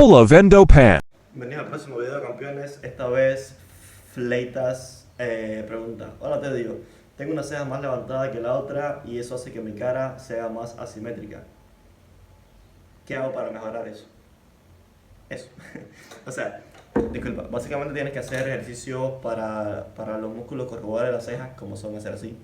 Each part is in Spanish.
Cola Vendo Pan. Bienvenidos al próximo video, campeones. Esta vez Fleitas pregunta: hola, te digo, tengo una ceja más levantada que la otra y eso hace que mi cara sea más asimétrica. ¿Qué hago para mejorar eso? Eso. O sea, disculpa, básicamente tienes que hacer ejercicios para los músculos corrugales de las cejas, como son hacer así.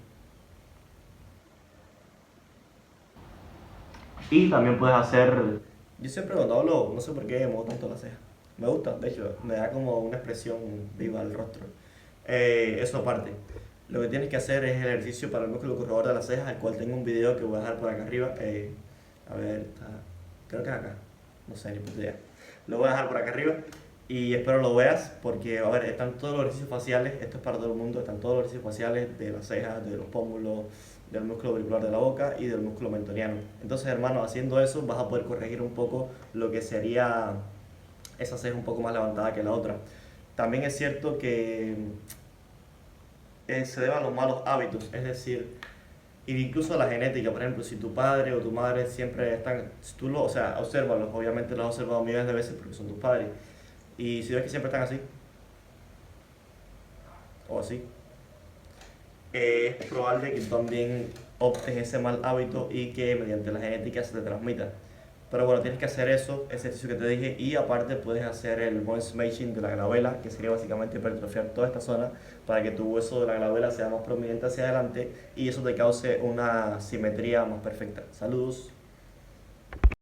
Y también puedes hacer. Yo siempre cuando hablo, no sé por qué muevo tanto la ceja. Me gusta, de hecho, me da como una expresión viva al rostro. Eso aparte. Lo que tienes que hacer es el ejercicio para el músculo corredor de las cejas, el cual tengo un video que voy a dejar por acá arriba. A ver, creo que es acá. No sé, ni puta idea. Lo voy a dejar por acá arriba y espero lo veas porque, a ver, están todos los ejercicios faciales, esto es para todo el mundo, están todos los ejercicios faciales de las cejas, de los pómulos, del músculo auricular de la boca y del músculo mentoniano. Entonces, hermano, haciendo eso vas a poder corregir un poco lo que sería esa ceja un poco más levantada que la otra. También es cierto que se debe a los malos hábitos, es decir, incluso a la genética. Por ejemplo, si tu padre o tu madre siempre están, si tú lo, o sea, obsérvalos, obviamente los has observado millones de veces porque son tus padres, y si ves que siempre están así, o así, es probable que tú también optes ese mal hábito y que mediante la genética se te transmita. Pero bueno, tienes que hacer eso, ese ejercicio que te dije, y aparte puedes hacer el bone smashing de la glabela, que sería básicamente hipertrofiar toda esta zona para que tu hueso de la glabela sea más prominente hacia adelante y eso te cause una simetría más perfecta. Saludos.